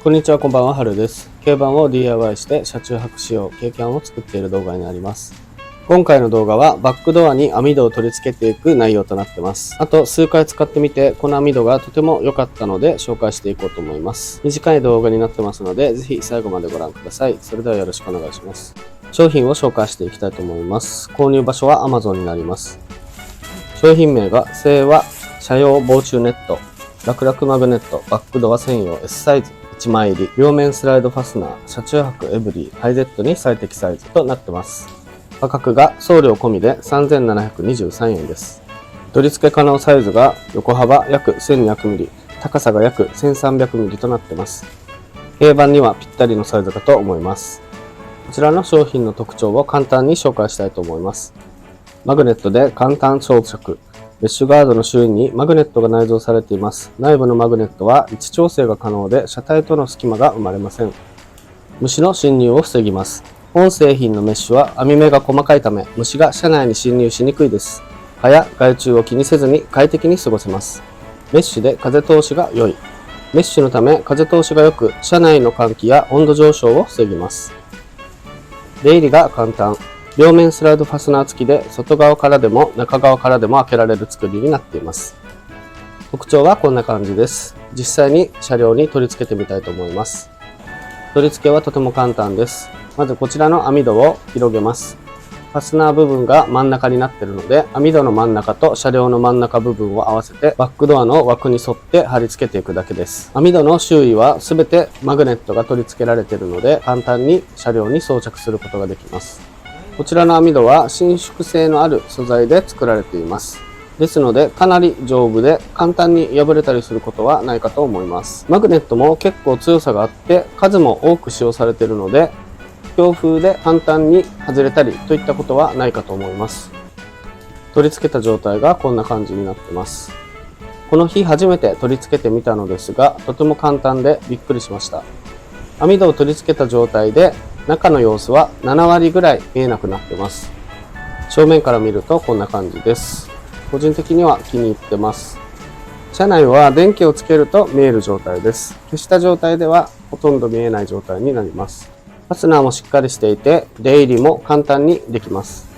こんにちは、こんばんは、はるです。軽バンを DIY して車中泊仕様、軽キャンを作っている動画になります。今回の動画はバックドアに網戸を取り付けていく内容となってます。あと数回使ってみて、この網戸がとても良かったので紹介していこうと思います。短い動画になってますので、ぜひ最後までご覧ください。それではよろしくお願いします。商品を紹介していきたいと思います。購入場所は Amazon になります。商品名が清和車用防虫ネット、楽々マグネット、バックドア専用 S サイズ。1枚入り、両面スライドファスナー、車中泊エブリー、ハイゼットに最適サイズとなってます。価格が送料込みで3723円です。取り付け可能サイズが横幅約 1200mm、高さが約 1300mm となってます。軽バンにはぴったりのサイズかと思います。こちらの商品の特徴を簡単に紹介したいと思います。マグネットで簡単装着。メッシュガードの周囲にマグネットが内蔵されています。内部のマグネットは位置調整が可能で車体との隙間が生まれません。虫の侵入を防ぎます。本製品のメッシュは網目が細かいため虫が車内に侵入しにくいです。蚊や害虫を気にせずに快適に過ごせます。メッシュで風通しが良い。メッシュのため風通しが良く車内の換気や温度上昇を防ぎます。出入りが簡単。両面スライドファスナー付きで外側からでも中側からでも開けられる作りになっています。特徴はこんな感じです。実際に車両に取り付けてみたいと思います。取り付けはとても簡単です。まずこちらの網戸を広げます。ファスナー部分が真ん中になっているので、網戸の真ん中と車両の真ん中部分を合わせてバックドアの枠に沿って貼り付けていくだけです。網戸の周囲はすべてマグネットが取り付けられているので、簡単に車両に装着することができます。こちらの網戸は伸縮性のある素材で作られています。ですのでかなり丈夫で簡単に破れたりすることはないかと思います。マグネットも結構強さがあって数も多く使用されているので強風で簡単に外れたりといったことはないかと思います。取り付けた状態がこんな感じになってます。この日初めて取り付けてみたのですがとても簡単でびっくりしました。網戸を取り付けた状態で中の様子は7割ぐらい見えなくなってます。正面から見るとこんな感じです。個人的には気に入ってます。車内は電気をつけると見える状態です。消した状態ではほとんど見えない状態になります。ファスナーもしっかりしていて出入りも簡単にできます。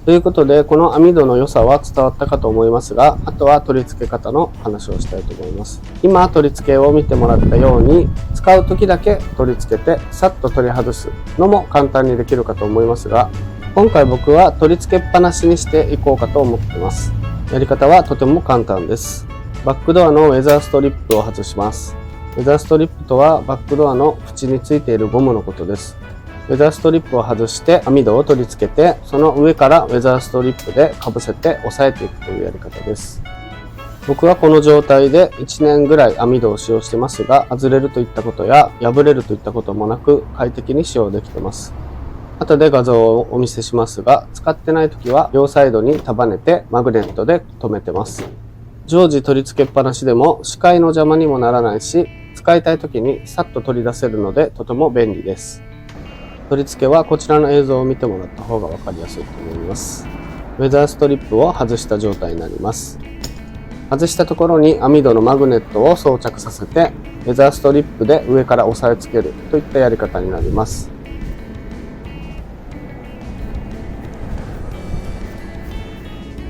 ということでこの網戸の良さは伝わったかと思いますが、あとは取り付け方の話をしたいと思います。今取り付けを見てもらったように使う時だけ取り付けてさっと取り外すのも簡単にできるかと思いますが、今回僕は取り付けっぱなしにしていこうかと思っています。やり方はとても簡単です。バックドアのウェザーストリップを外します。ウェザーストリップとはバックドアの縁についているゴムのことです。ウェザーストリップを外して網戸を取り付けて、その上からウェザーストリップでかぶせて押さえていくというやり方です。僕はこの状態で1年ぐらい網戸を使用してますが、外れるといったことや破れるといったこともなく快適に使用できています。後で画像をお見せしますが、使ってない時は両サイドに束ねてマグネットで留めてます。常時取り付けっぱなしでも視界の邪魔にもならないし、使いたい時にさっと取り出せるのでとても便利です。取り付けはこちらの映像を見てもらった方が分かりやすいと思います。ウェザーストリップを外した状態になります。外したところに網戸のマグネットを装着させて、ウェザーストリップで上から押さえつけるといったやり方になります。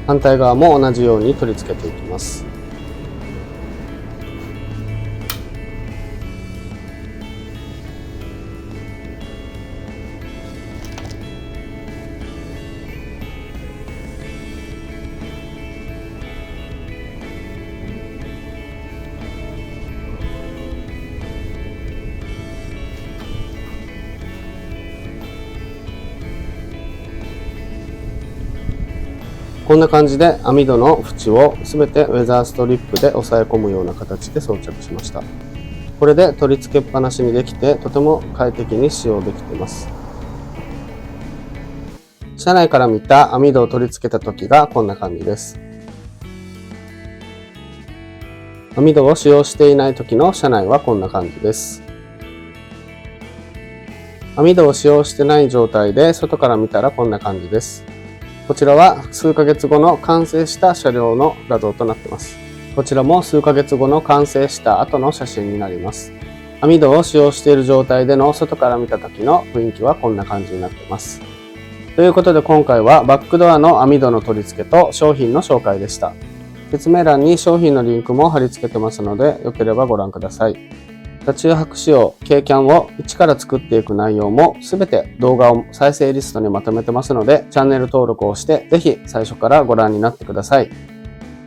反対側も同じように取り付けていきます。こんな感じで網戸の縁をすべてウェザーストリップで押さえ込むような形で装着しました。これで取り付けっぱなしにできてとても快適に使用できています。車内から見た網戸を取り付けた時がこんな感じです。網戸を使用していない時の車内はこんな感じです。網戸を使用してない状態で外から見たらこんな感じです。こちらは数ヶ月後の完成した車両の画像となっています。こちらも数ヶ月後の完成した後の写真になります。網戸を使用している状態での外から見た時の雰囲気はこんな感じになっています。ということで今回はバックドアの網戸の取り付けと商品の紹介でした。説明欄に商品のリンクも貼り付けてますので、よければご覧ください。車中泊仕様軽キャンを一から作っていく内容もすべて動画を再生リストにまとめてますので、チャンネル登録をしてぜひ最初からご覧になってください。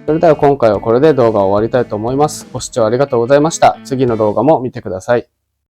それでは今回はこれで動画を終わりたいと思います。ご視聴ありがとうございました。次の動画も見てください。